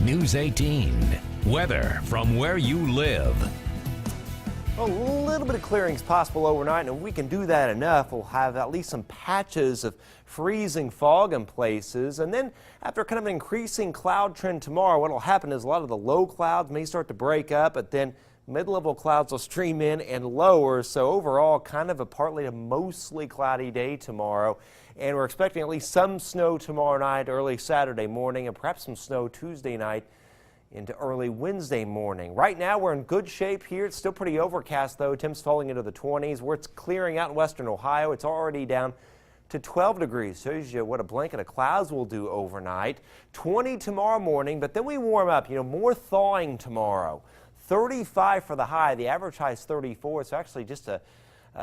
News 18. Weather from where you live. A little bit of clearing is possible overnight, and if we can do that enough, we'll have at least some patches of freezing fog in places. And then after kind of an increasing cloud trend tomorrow, what will happen is a lot of the low clouds may start to break up, but then mid-level clouds will stream in and lower. So overall, kind of a partly to mostly cloudy day tomorrow. And we're expecting at least some snow tomorrow night, early Saturday morning, and perhaps some snow Tuesday night into early Wednesday morning. Right now we're in good shape here. It's still pretty overcast though. Temps falling into the 20s. Where it's clearing out in western Ohio, it's already down to 12 degrees. Shows you what a blanket of clouds will do overnight. 20 tomorrow morning, but then we warm up. More thawing tomorrow. 35 for the high. The average high is 34. It's actually just a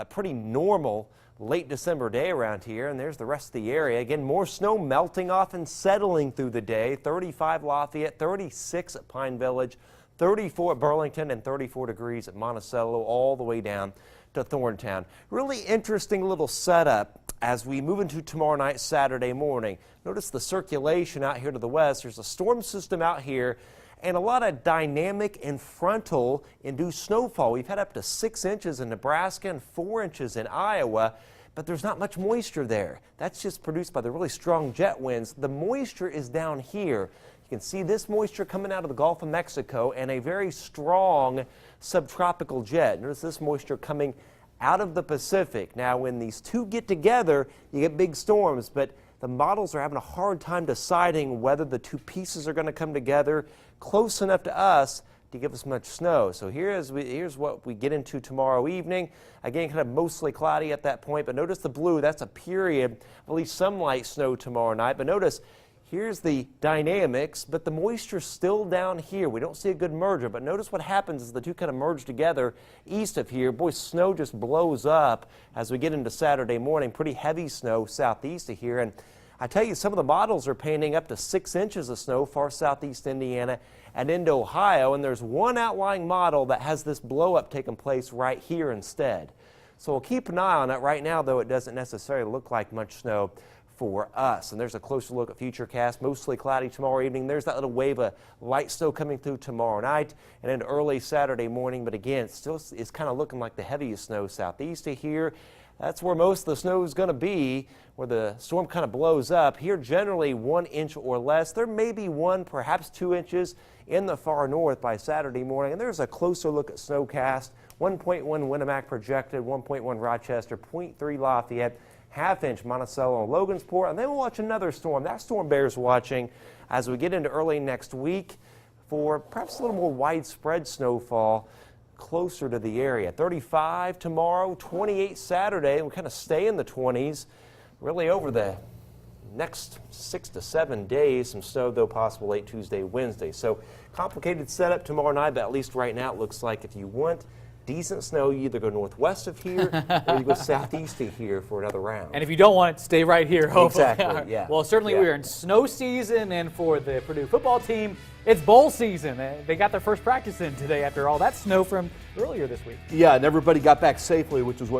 pretty normal late December day around here, and there's the rest of the area. Again, more snow melting off and settling through the day. 35 Lafayette, 36 at Pine Village, 34 at Burlington, and 34 degrees at Monticello, all the way down to Thorntown. Really interesting little setup as we move into tomorrow night, Saturday morning. Notice the circulation out here to the west. There's a storm system out here and a lot of dynamic and frontal induced snowfall. We've had up to 6 inches in Nebraska and 4 inches in Iowa, but there's not much moisture there. That's just produced by the really strong jet winds. The moisture is down here. You can see this moisture coming out of the Gulf of Mexico and a very strong subtropical jet. Notice this moisture coming out of the Pacific. Now, when these two get together, you get big storms, but the models are having a hard time deciding whether the two pieces are going to come together close enough to us to give us much snow. So here's what we get into tomorrow evening. Again, kind of mostly cloudy at that point, but notice the blue, that's a period of at least some light snow tomorrow night. But notice, here's the dynamics, but the moisture's still down here. We don't see a good merger, but notice what happens as the two kind of merge together east of here. Boy, snow just blows up as we get into Saturday morning. Pretty heavy snow southeast of here. And I tell you, some of the models are painting up to 6 inches of snow far southeast Indiana and into Ohio. And there's one outlying model that has this blow up taking place right here instead. So we'll keep an eye on it. Right now, though, it doesn't necessarily look like much snow for us. And there's a closer look at Futurecast. Mostly cloudy tomorrow evening. There's that little wave of light snow coming through tomorrow night and into early Saturday morning. But again, it still is kind of looking like the heaviest snow southeast of here. That's where most of the snow is going to be, where the storm kind of blows up. Here, generally 1 inch or less. There may be 1, perhaps 2 inches in the far north by Saturday morning. And there's a closer look at snowcast. 1.1 Winnemac projected, 1.1 Rochester, 0.3 Lafayette, half-inch Monticello and Logansport. And then we'll watch another storm. That storm bears watching as we get into early next week for perhaps a little more widespread snowfall closer to the area. 35 tomorrow, 28 Saturday. We kind of stay in the 20s really over the next 6 to 7 days. Some snow, though, possible late Tuesday, Wednesday. So complicated setup tomorrow night, but at least right now it looks like if you want decent snow, you either go northwest of here or you go southeast of here for another round. And if you don't want it, stay right here, hopefully. Exactly, yeah. Well, certainly we are in snow season, and for the Purdue football team, it's bowl season. They got their first practice in today after all that snow from earlier this week. Yeah, and everybody got back safely, which is what